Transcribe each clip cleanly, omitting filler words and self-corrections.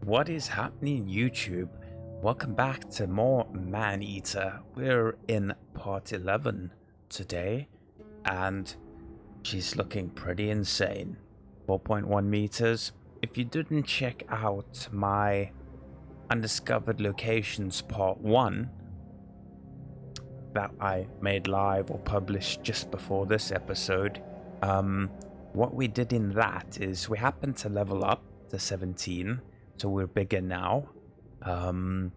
What is happening, YouTube? Welcome back to more Maneater. We're in part 11 today, and she's looking pretty insane. 4.1 meters. If you didn't check out my Undiscovered Locations part 1 that I made live or published just before this episode, what we did in that is we happened to level up to 17. So we're bigger now, and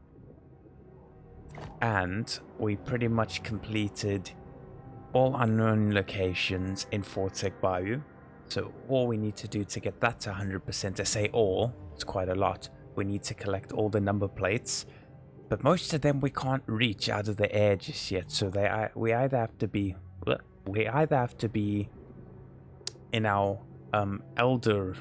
we pretty much completed all unknown locations in Fortec Bayou. So all we need to do to get that to 100%, I say all, it's quite a lot. We need to collect all the number plates, but most of them we can't reach out of the air just yet. So we either have to be in our elder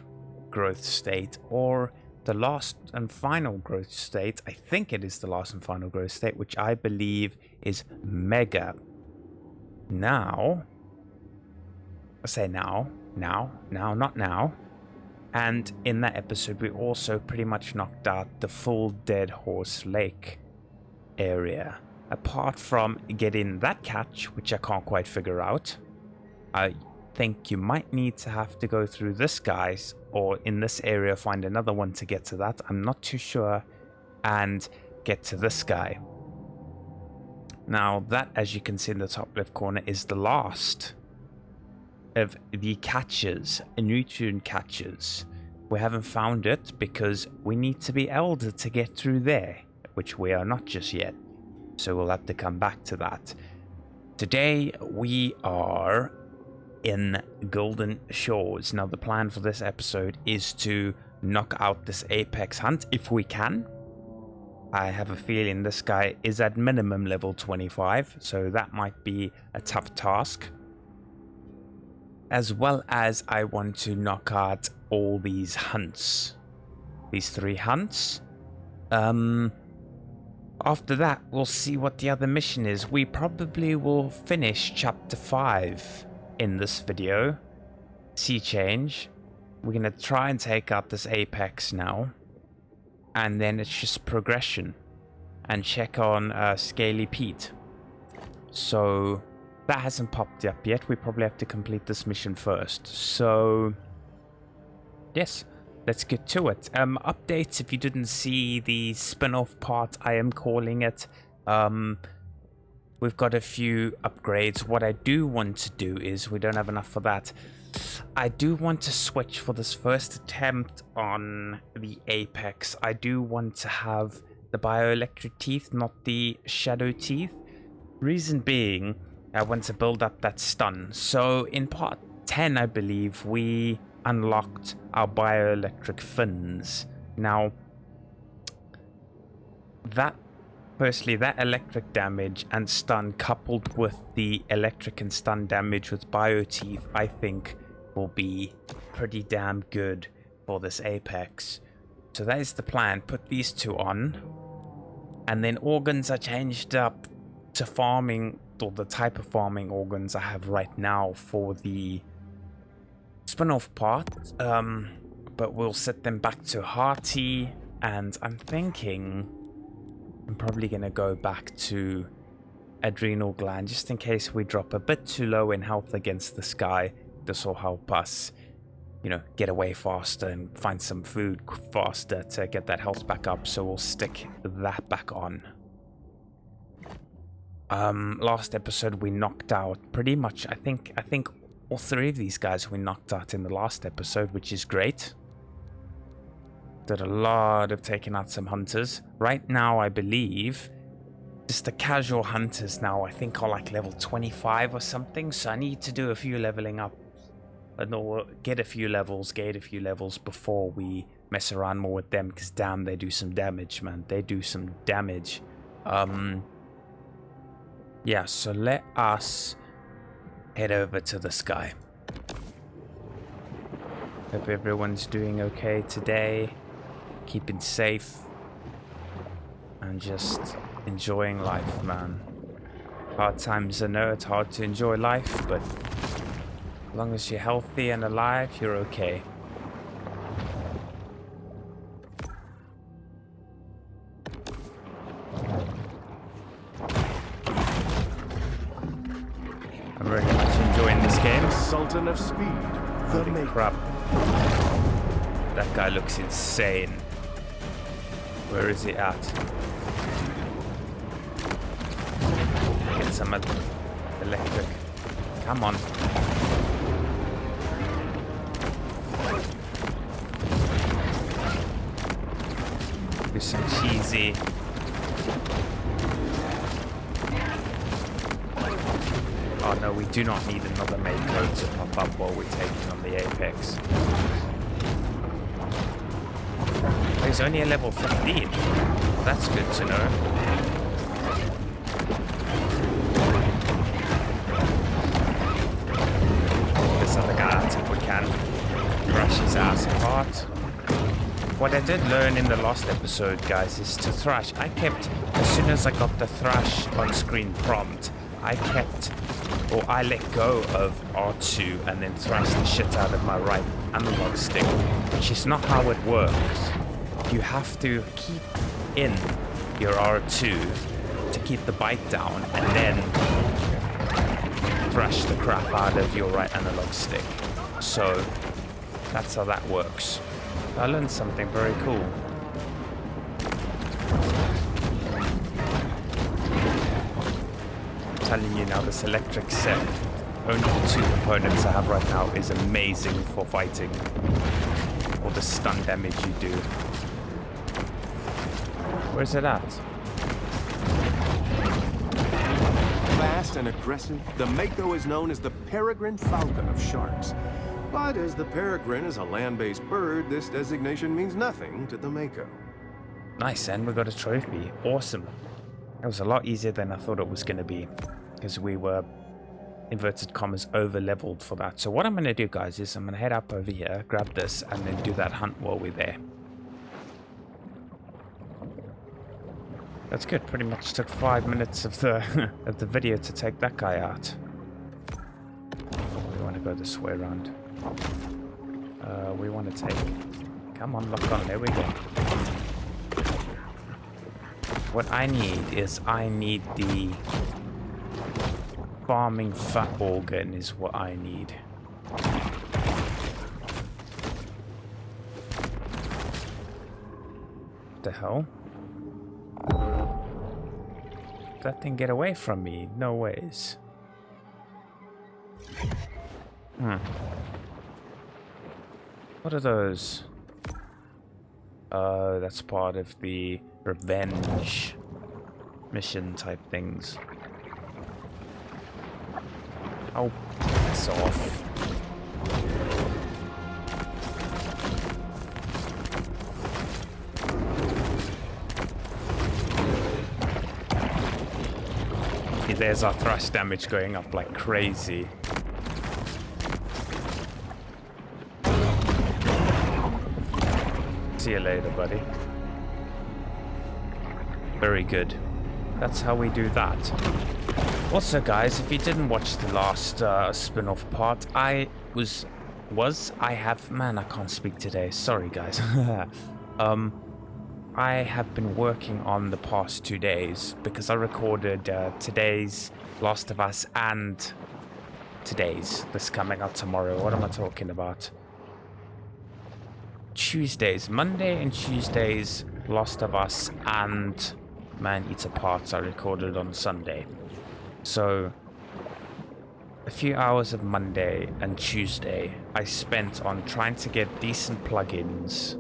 growth state or the last and final growth state. I think it is the last and final growth state, which I believe is mega. Now, I say now, not now. And in that episode, we also pretty much knocked out the full Dead Horse Lake area. Apart from getting that catch, which I can't quite figure out, I think you might need to have to go through this guy's or in this area find another one to get to that. I'm not too sure. And get to this guy. Now that, as you can see in the top left corner, is the last of the catches, nutrient catches. We haven't found it because we need to be elder to get through there, which we are not just yet. So we'll have to come back to that. Today we are in Golden Shores. Now the plan for this episode is to knock out this apex hunt if we can. I have a feeling this guy is at minimum level 25, so that might be a tough task. As well as I want to knock out all these hunts. These 3 hunts. After that, we'll see what the other mission is. We probably will finish chapter 5 in this video. Sea change. We're gonna try and take out this apex now, and then it's just progression and check on Scaly Pete. So that hasn't popped up yet. We probably have to complete this mission first. So yes, let's get to it. Updates: if you didn't see the spin-off part, I am calling it. We've got a few upgrades. What I do want to do is, we don't have enough for that. I do want to switch for this first attempt on the Apex. I do want to have the bioelectric teeth, not the shadow teeth. Reason being, I want to build up that stun. So in part 10, I believe, we unlocked our bioelectric fins. Now, firstly, that electric damage and stun coupled with the electric and stun damage with bioteeth, I think will be pretty damn good for this Apex. So that is the plan. Put these 2 on. And then organs are changed up to farming, or the type of farming organs I have right now for the spin-off part. But we'll set them back to hearty, and I'm thinking I'm probably going to go back to adrenal gland just in case we drop a bit too low in health against this guy. This will help us, get away faster and find some food faster to get that health back up. So we'll stick that back on. Last episode we knocked out pretty much, I think all 3 of these guys we knocked out in the last episode, which is great. Did a lot of taking out some hunters. Right now, I believe, just the casual hunters now, I think, are like level 25 or something. So I need to do a few leveling up. Or get a few levels before we mess around more with them. Because damn, they do some damage, man. They do some damage. Yeah, so let us head over to this guy. Hope everyone's doing okay today. Keeping safe and just enjoying life, man. Hard times, I know it's hard to enjoy life, but as long as you're healthy and alive, you're okay. the Sultan of Speed, the Holy Maker. crap. That guy looks insane. Where is he at? Get some electric. Come on. Do some cheesy. Oh no, we do not need another main code to pop up while we're taking on the Apex. He's only a level 15. That's good to know. This other guy, I think we can thrash his ass apart. What I did learn in the last episode, guys, is to thrash. I kept, as soon as I got the thrash on screen prompt, I let go of R2 and then thrash the shit out of my right analog stick, which is not how it works. You have to keep in your R2 to keep the bite down and then thrash the crap out of your right analog stick. So that's how that works. I learned something very cool. I'm telling you now, this electric set, only the 2 components I have right now, is amazing for fighting. All the stun damage you do. Where's it at? Fast and aggressive, the Mako is known as the peregrine falcon of sharks. But as the peregrine is a land-based bird, this designation means nothing to the Mako. Nice, and we got a trophy. Awesome. That was a lot easier than I thought it was going to be, because we were, inverted commas, over-leveled for that. So what I'm going to do, guys, is I'm going to head up over here, grab this, and then do that hunt while we're there. That's good. Pretty much took 5 minutes of the of the video to take that guy out. We want to go this way around. We want to take... Come on, lock on. There we go. What I need is the farming fat organ is what I need. What the hell? That thing get away from me? No ways. What are those? That's part of the revenge mission type things. Oh, piss off. There's our thrust damage going up like crazy. See you later, buddy. Very good. That's how we do that. Also, guys, if you didn't watch the last spin-off part, I can't speak today. Sorry, guys. I have been working on the past 2 days because I recorded today's Last of Us and today's. This coming out tomorrow. What am I talking about? Tuesdays, Monday and Tuesdays, Last of Us and Maneater parts I recorded on Sunday. So a few hours of Monday and Tuesday I spent on trying to get decent plugins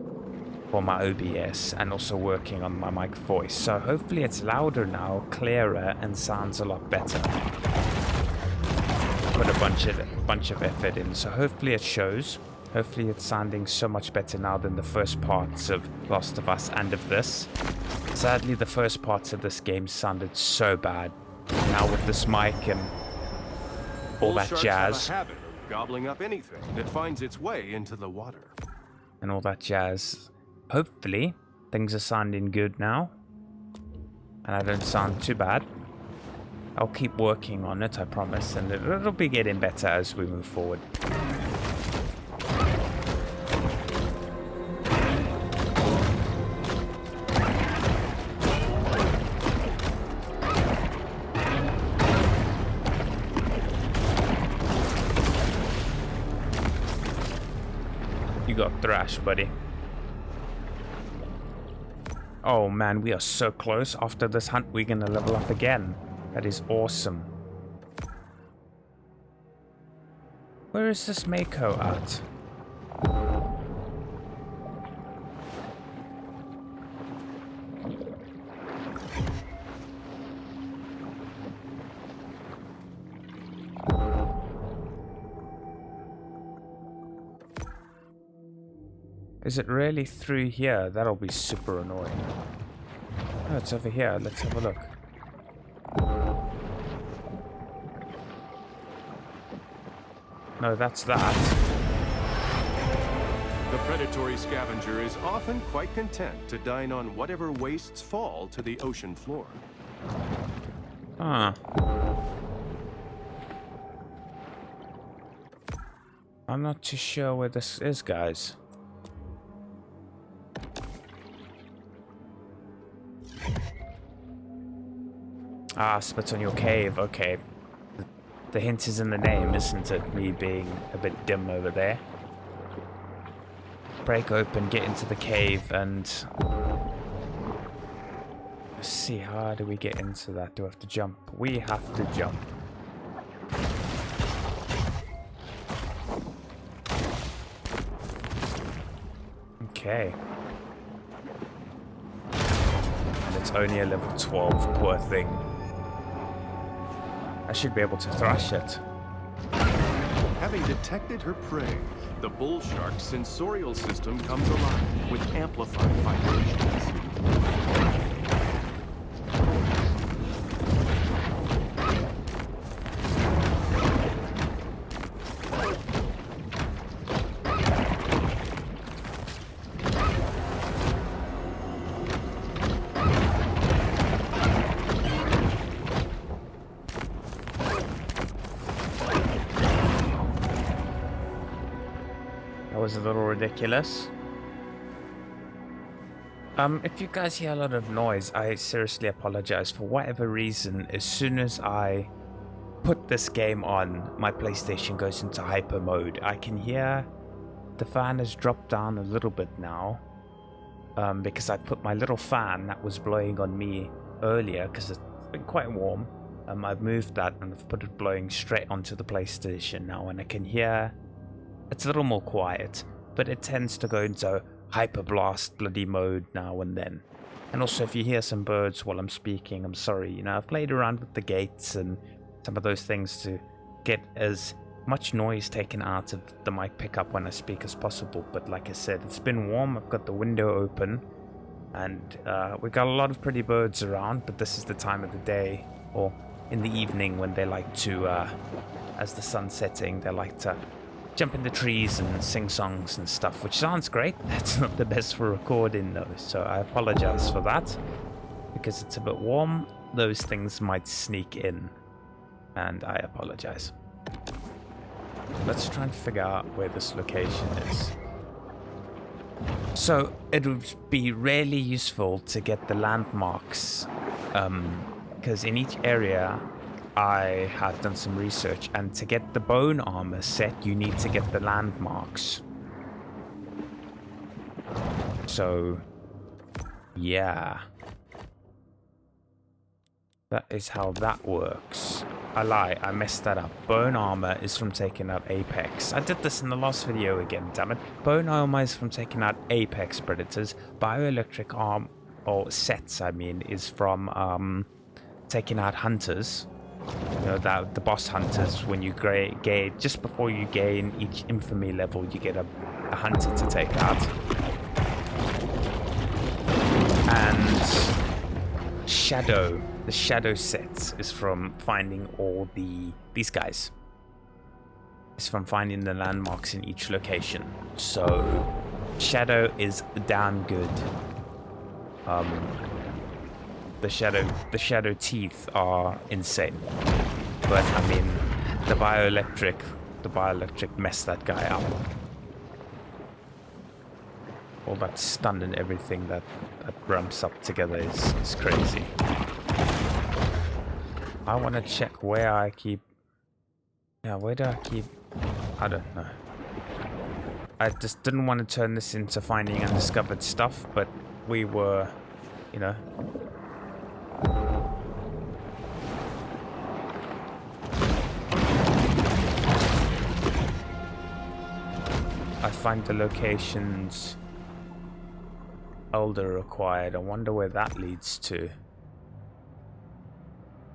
for my OBS and also working on my mic voice. So hopefully it's louder now, clearer, and sounds a lot better. Put a bunch of effort in, so hopefully it shows. Hopefully it's sounding so much better now than the first parts of Last of Us and of this. Sadly, the first parts of this game sounded so bad. Now with this mic and all that jazz. Have a habit of gobbling up anything that finds its way into the water. And all that jazz. Hopefully, things are sounding good now. And I don't sound too bad. I'll keep working on it, I promise. And it'll be getting better as we move forward. got thrashed, buddy. Oh man, we are so close. After this hunt, we're gonna level up again. That is awesome. Where is this Mako at? Is it really through here? That'll be super annoying. Oh, it's over here. Let's have a look. No, that's that. The predatory scavenger is often quite content to dine on whatever wastes fall to the ocean floor. Huh. I'm not too sure where this is, guys. Ah, spit on your cave. Okay. The hint is in the name, isn't it? Me being a bit dim over there. Break open, get into the cave, and... Let's see, how do we get into that? Do we have to jump? We have to jump. Okay. And it's only a level 12, poor thing. I should be able to thrash it. Having detected her prey, the bull shark's sensorial system comes alive with amplified vibrations. Was a little ridiculous. If you guys hear a lot of noise, I seriously apologize. For whatever reason, as soon as I put this game on, my PlayStation goes into hyper mode. I can hear the fan has dropped down a little bit now, because I put my little fan that was blowing on me earlier, because it's been quite warm. I've moved that and I've put it blowing straight onto the PlayStation now, and I can hear it's a little more quiet, but it tends to go into hyper blast bloody mode now and then. And also, if you hear some birds while I'm speaking, I'm sorry. You know, I've played around with the gates and some of those things to get as much noise taken out of the mic pickup when I speak as possible. But like I said, it's been warm. I've got the window open, and we got a lot of pretty birds around. But this is the time of the day, or in the evening, when they like to, as the sun's setting, they like to jump in the trees and sing songs and stuff, which sounds great. That's not the best for recording though, so I apologize for that. Because it's a bit warm, those things might sneak in, and I apologize. Let's try and figure out where this location is. So it would be really useful to get the landmarks, because in each area I have done some research, and to get the bone armor set, you need to get the landmarks. So, yeah. That is how that works. I lie, I messed that up. Bone armor is from taking out Apex. I did this in the last video again, damn it. Bone armor is from taking out Apex predators. Bioelectric arm, or sets, I mean, is from taking out hunters. You know, that the boss hunters, when you gain, just before you gain each infamy level, you get a hunter to take out. And Shadow, the Shadow set is from finding all these guys. It's from finding the landmarks in each location. So Shadow is damn good. The shadow teeth are insane, but I mean, the bioelectric messed that guy up. All that stun and everything that ramps up together is crazy. I want to check where I keep. Yeah, where do I keep? I don't know. I just didn't want to turn this into finding undiscovered stuff, but we were, you know. I find the locations Elder required. I wonder where that leads to.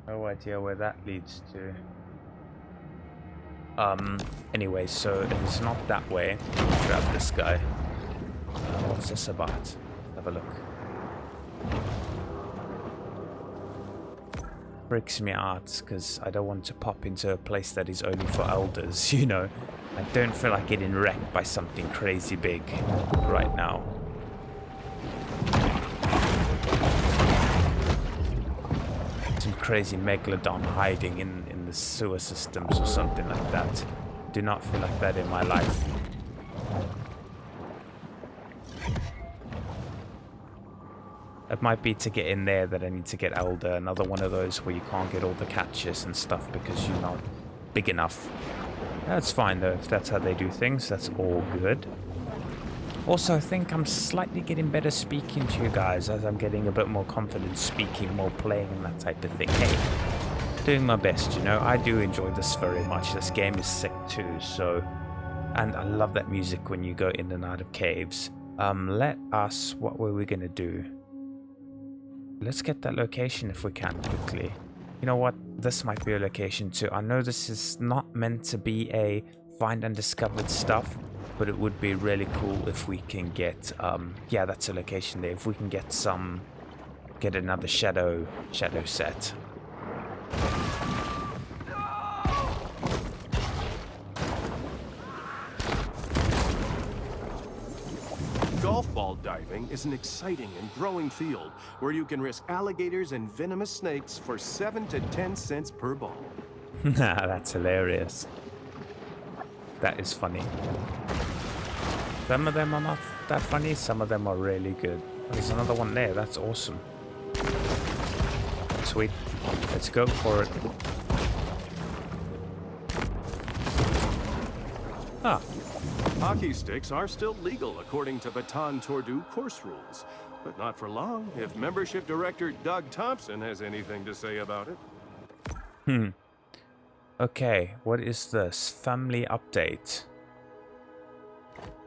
No idea where that leads to. Anyway, so if it's not that way, grab this guy. What's this about? Have a look. Freaks me out because I don't want to pop into a place that is only for elders, you know. I don't feel like getting wrecked by something crazy big right now. Some crazy megalodon hiding in the sewer systems or something like that. Do not feel like that in my life. It might be to get in there that I need to get Elder, another one of those where you can't get all the catches and stuff because you're not big enough. That's fine though, if that's how they do things, that's all good. Also, I think I'm slightly getting better speaking to you guys as I'm getting a bit more confident speaking, more playing and that type of thing. Hey, doing my best, you know. I do enjoy this very much. This game is sick too, so... And I love that music when you go in and out of caves. Let us... What were we gonna do? Let's get that location if we can quickly. You know what? This might be a location too. I know this is not meant to be a find undiscovered stuff, but it would be really cool if we can get, yeah, that's a location there. If we can get get another shadow set. Golf ball diving is an exciting and growing field where you can risk alligators and venomous snakes for 7 to 10 cents per ball. That's hilarious. That is funny. Some of them are not that funny, some of them are really good. There's another one there, that's awesome. Sweet. Let's go for it. Ah. Hockey sticks are still legal according to Baton Tordu course rules, but not for long if membership director Doug Thompson has anything to say about it. Okay, what is this? Family update.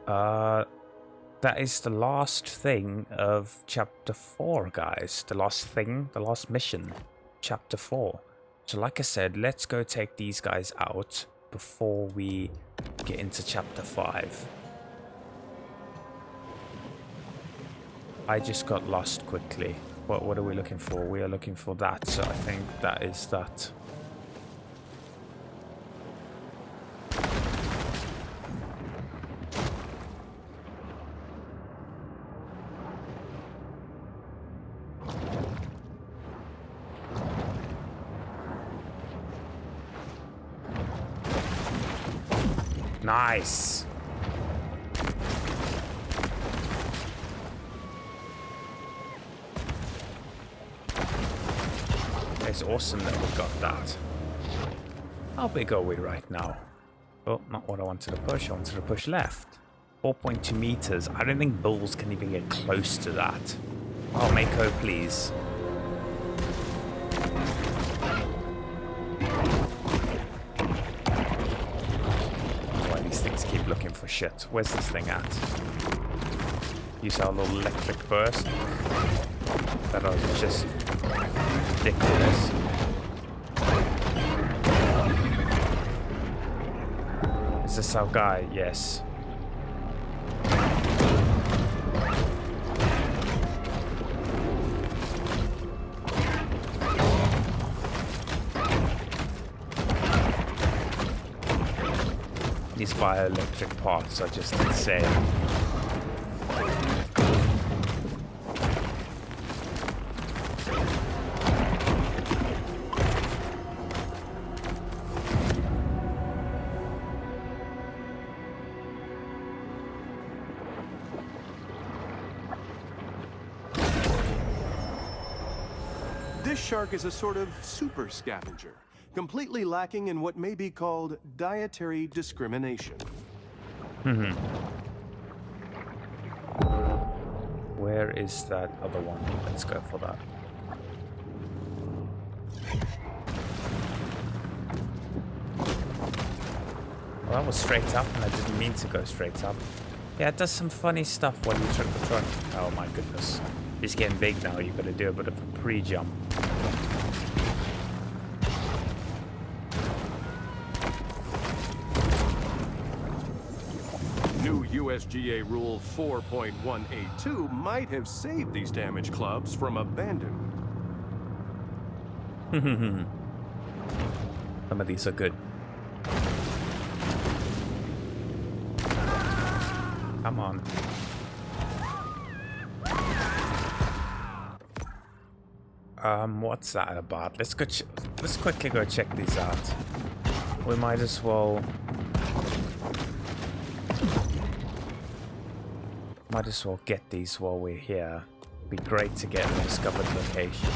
That is the last thing of chapter 4, guys. The last mission, chapter 4. So like I said, let's go take these guys out before we get into chapter 5. I just got lost quickly. What are we looking for? We are looking for that, so I think that is that. Nice. It's awesome that we got that. How big are we right now? Oh, not what I wanted to push. I wanted to push left. 4.2 meters. I don't think bulls can even get close to that. Oh, Mako, please. Keep looking for shit. Where's this thing at? Use our little electric burst. That was just ridiculous. Is this our guy? Yes. These bioelectric parts are just insane. This shark is a sort of super scavenger, completely lacking in what may be called dietary discrimination. Where is that other one? Let's go for that. Well, that was straight up, and I didn't mean to go straight up. Yeah, it does some funny stuff while you trick the truck. Oh my goodness. It's getting big now. You've got to do a bit of a pre-jump. New USGA Rule 4.182 might have saved these damaged clubs from abandonment. Some of these are good. Come on. What's that about? Let's quickly go check these out. We might as well get these while we're here. Be great to get a discovered location.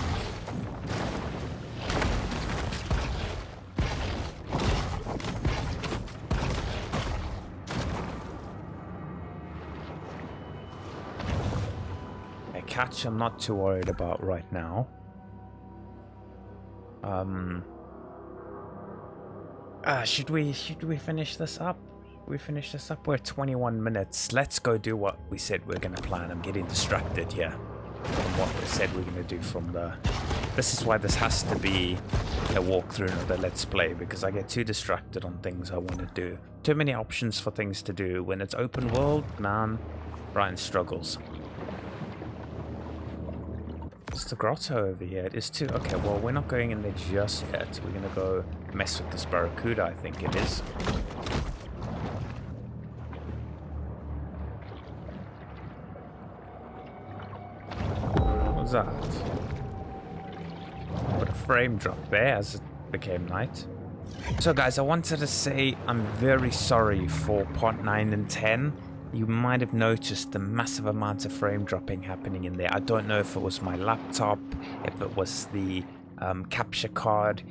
A catch I'm not too worried about right now. Should we finish this up? We finish this up. We're at 21 minutes. Let's go do what we said we're gonna plan. I'm getting distracted here from what we said we're gonna do from the... This is why this has to be a walkthrough, not a let's play, because I get too distracted on things I want to do. Too many options for things to do. When it's open world, man, Ryan struggles. It's the grotto over here. It is too... Okay, well, we're not going in there just yet. We're gonna go mess with this barracuda, I think it is. What's that? What a frame drop there as it became night. So guys, I wanted to say I'm very sorry for part 9 and 10. You might have noticed the massive amount of frame dropping happening in there. I don't know if it was my laptop, if it was the capture card,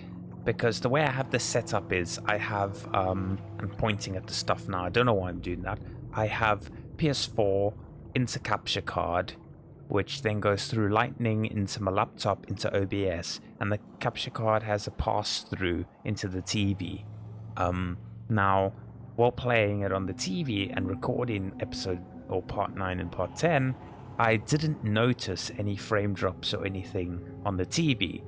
because the way I have this set up is I have, I'm pointing at the stuff now, I don't know why I'm doing that. I have PS4 into capture card, which then goes through lightning into my laptop into OBS, and the capture card has a pass-through into the TV. Now, while playing it on the TV and recording episode or part 9 and part 10, I didn't notice any frame drops or anything on the TV.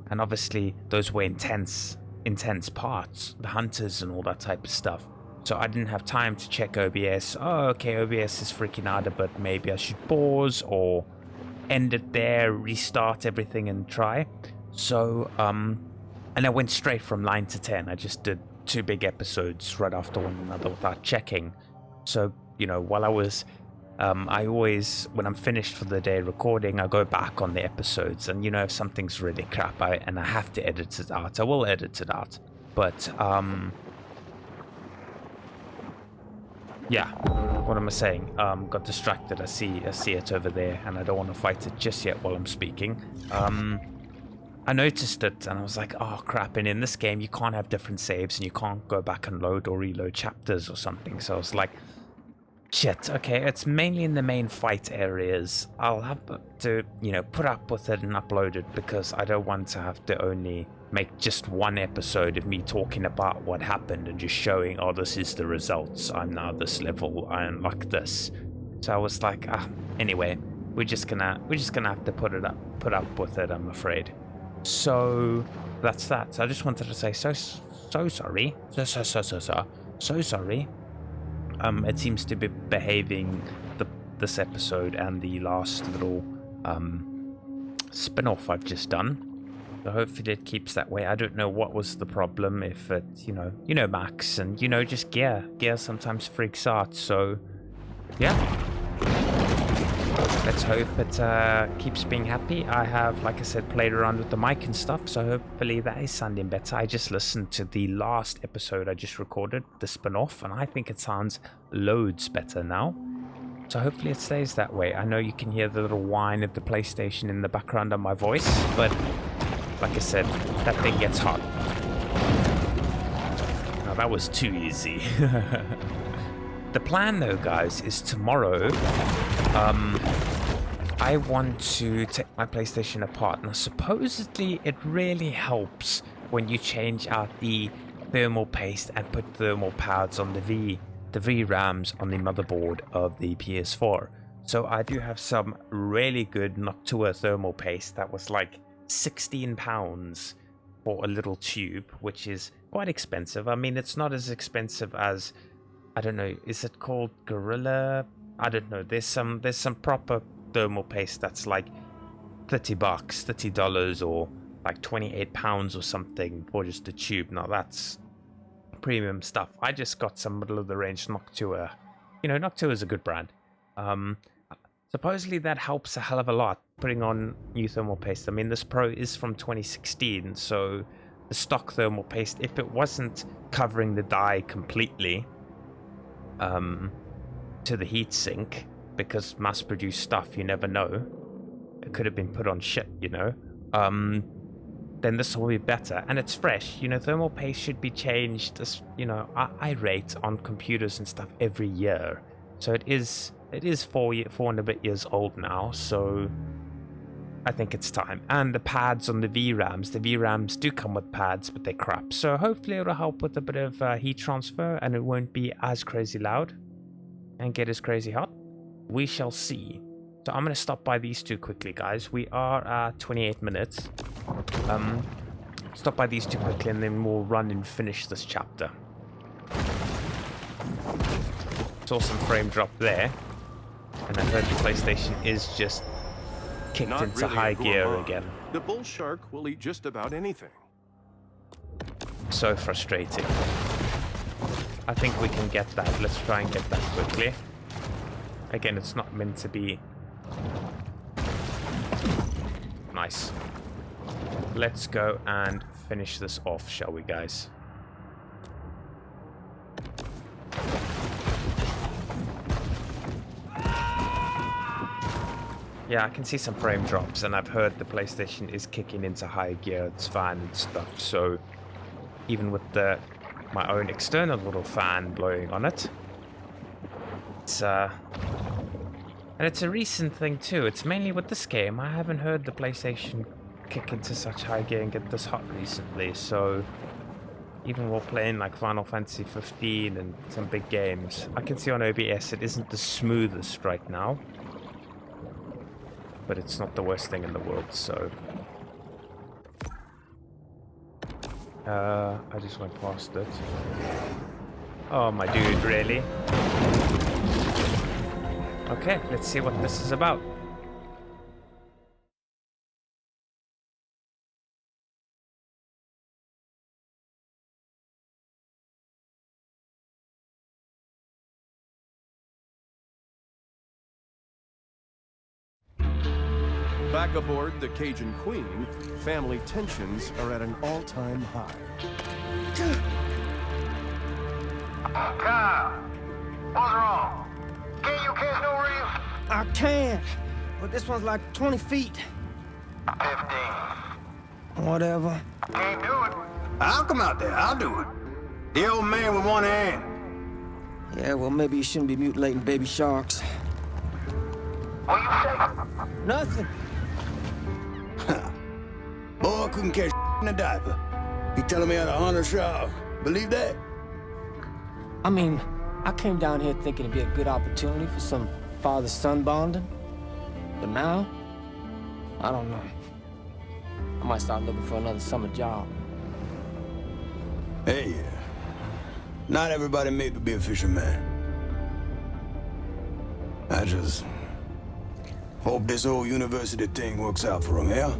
And obviously those were intense parts, the hunters and all that type of stuff. So I didn't have time to check OBS. Oh, okay, OBS is freaking out a bit. Maybe I should pause or end it there, restart everything and try. So, and I went straight from 9 to 10. I just did 2 big episodes right after one another without checking. So, you know, while I was, I always, when I'm finished for the day recording, I go back on the episodes, and you know, if something's really crap and I have to edit it out, I will edit it out. But, yeah, what am I saying? Got distracted. I see it over there, and I don't want to fight it just yet while I'm speaking. I noticed it and I was like, oh crap, and in this game you can't have different saves and you can't go back and load or reload chapters or something. So I was like, shit, okay, it's mainly in the main fight areas. I'll have to, you know, put up with it and upload it, because I don't want to have to only make just one episode of me talking about what happened and just showing, oh, this is the results. I'm now this level, I'm like this. So I was like, anyway, we're just gonna have to put up with it, I'm afraid. So that's that. So I just wanted to say so sorry. So sorry. It seems to be behaving, this episode and the last little spin-off I've just done. So hopefully it keeps that way. I don't know what was the problem, if it, you know Max, and just gear sometimes freaks out. So yeah. Let's hope it keeps being happy. I have, like I said, played around with the mic and stuff, so hopefully that is sounding better. I just listened to the last episode I just recorded, the spin-off, and I think it sounds loads better now. So hopefully it stays that way. I know you can hear the little whine of the PlayStation in the background of my voice, but like I said, that thing gets hot. Now that was too easy. The plan though, guys, is tomorrow, I want to take my PlayStation apart. Now, supposedly it really helps when you change out the thermal paste and put thermal pads on the VRAMs on the motherboard of the PS4. So I do have some really good Noctua thermal paste that was like £16 for a little tube, which is quite expensive. I mean, it's not as expensive as, I don't know, is it called Gorilla? I don't know. There's some proper thermal paste that's like $30, $30 or like £28 or something for just a tube. Now that's premium stuff. I just got some middle of the range Noctua. You know, Noctua is a good brand. Supposedly that helps a hell of a lot, putting on new thermal paste. I mean, this Pro is from 2016, so the stock thermal paste, if it wasn't covering the die completely to the heatsink, because mass-produced stuff, you never know, it could have been put on shit, you know, then this will be better, and it's fresh. You know, thermal paste should be changed, as, you know, I rate on computers and stuff every year, so it is 4 and a bit years old now, so I think it's time. And the pads on the VRAMs do come with pads, but they're crap, so hopefully it'll help with a bit of heat transfer, and it won't be as crazy loud and get as crazy hot. We shall see. So I'm going to stop by these two quickly, guys. We are at 28 minutes. Stop by these two quickly, and then we'll run and finish this chapter. Saw some frame drop there, and I heard the PlayStation is just kicked into high gear again. The bull shark will eat just about anything. So frustrating. I think we can get that. Let's try and get that quickly. Again, it's not meant to be. Nice. Let's go and finish this off, shall we, guys? Yeah, I can see some frame drops, and I've heard the PlayStation is kicking into high gear. It's fine and stuff, so even with my own external little fan blowing on it, it's and it's a recent thing too. It's mainly with this game. I haven't heard the PlayStation kick into such high gear and get this hot recently, so even while playing like Final Fantasy 15 and some big games, I can see on OBS it isn't the smoothest right now, but it's not the worst thing in the world, so I just went past it. Oh my dude, really? Okay, let's see what this is about. Back aboard the Cajun Queen, family tensions are at an all-time high. Kyle, what's wrong? Can you catch no reefs? I can, but this one's like 20 feet. 15. Whatever. Can't do it. I'll come out there. I'll do it. The old man with one hand. Yeah, well, maybe you shouldn't be mutilating baby sharks. What you say? Nothing. Boy couldn't catch in a diaper. He telling me how to hunt a shark. Believe that? I mean, I came down here thinking it'd be a good opportunity for some father-son bonding. But now, I don't know. I might start looking for another summer job. Hey, not everybody made to be a fisherman. I just hope this whole university thing works out for him, yeah?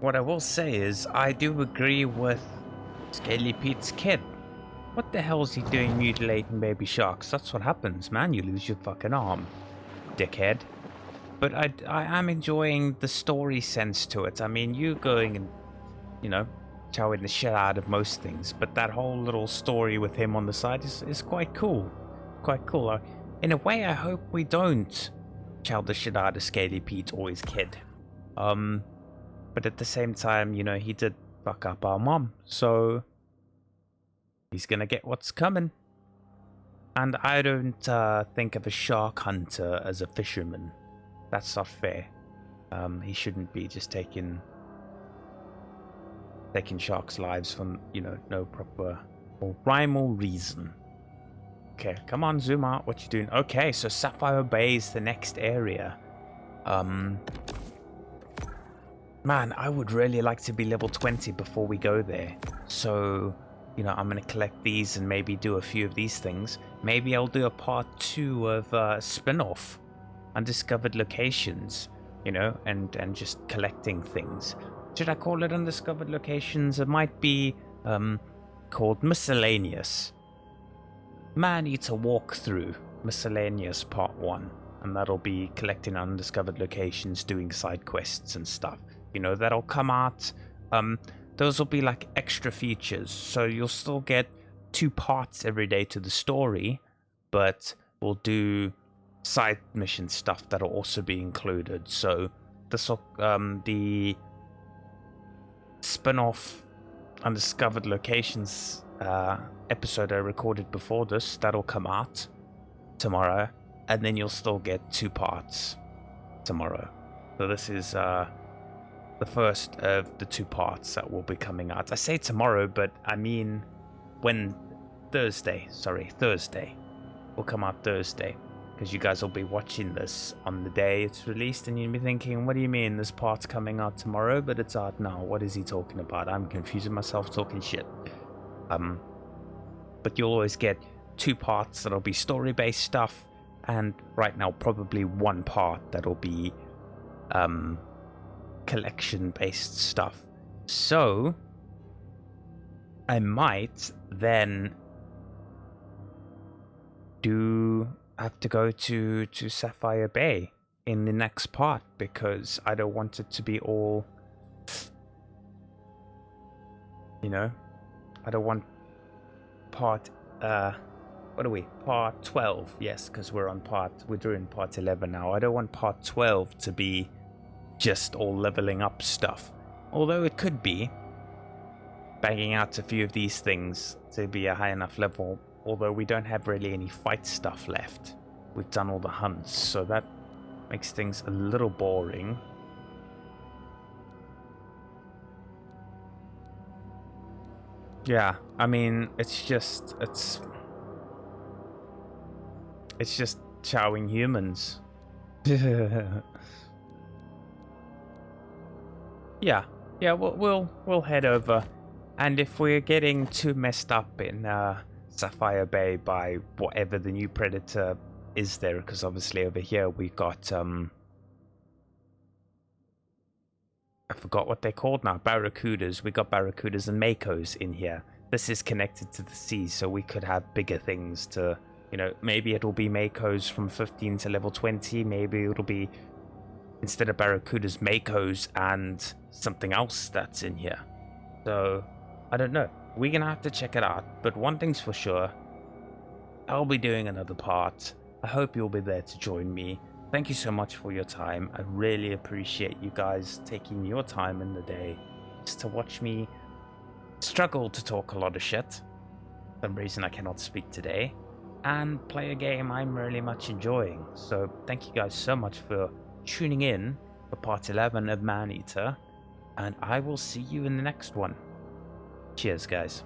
What I will say is, I do agree with Scaly Pete's kid. What the hell is he doing mutilating baby sharks? That's what happens, man. You lose your fucking arm. dickhead. But I am enjoying the story sense to it. I mean, you going and, you know, chowing the shit out of most things, but that whole little story with him on the side is quite cool. Quite cool. In a way, I hope we don't chow the shit out of Scaly Pete or his kid. But at the same time, you know, he did fuck up our mom, so he's gonna get what's coming. And I don't think of a shark hunter as a fisherman. That's not fair. He shouldn't be just taking sharks' lives for, you know, no proper or rhyme or reason. Okay, come on, zoom out. What you doing? Okay, so Sapphire Bay is the next area. Man, I would really like to be level 20 before we go there. So, you know, I'm gonna collect these and maybe do a few of these things. Maybe I'll do a part 2 of spin-off, undiscovered locations, you know, and just collecting things. Should I call it undiscovered locations? It might be called miscellaneous. Maneater walkthrough, miscellaneous part 1, and that'll be collecting undiscovered locations, doing side quests and stuff. You know, that'll come out. Those will be like extra features, so you'll still get 2 parts every day to the story, but we'll do side mission stuff that'll also be included. So this'll the spin-off undiscovered locations episode I recorded before this, that'll come out tomorrow, and then you'll still get 2 parts tomorrow. So this is the first of the 2 parts that will be coming out. I say tomorrow, but I mean Thursday will come out Thursday, because you guys will be watching this on the day it's released, and you'll be thinking, what do you mean this part's coming out tomorrow but it's out now? What is he talking about? I'm confusing myself talking shit. But you'll always get 2 parts that'll be story-based stuff, and right now probably 1 part that'll be collection-based stuff. So I might then have to go to Sapphire Bay in the next part, because I don't want it to be all, you know, I don't want part what are we, part 12? Yes, because we're doing part 11 now. I don't want part 12 to be just all leveling up stuff, although it could be banging out a few of these things to be a high enough level. Although we don't have really any fight stuff left. We've done all the hunts, so that makes things a little boring. Yeah, I mean, it's just chowing humans. Yeah, we'll head over, and if we're getting too messed up in Sapphire Bay by whatever the new predator is there, because obviously over here we got I forgot what they're called now, barracudas. We got barracudas and makos in here. This is connected to the sea, so we could have bigger things to, you know, maybe it'll be makos from 15 to level 20, maybe it'll be, instead of barracudas, makos and something else that's in here. So I don't know, we're gonna have to check it out, but one thing's for sure, I'll be doing another part. I hope you'll be there to join me. Thank you so much for your time. I really appreciate you guys taking your time in the day just to watch me struggle to talk a lot of shit, for some reason I cannot speak today, and play a game I'm really much enjoying. So thank you guys so much for tuning in for part 11 of Maneater, and I will see you in the next one. Cheers, guys.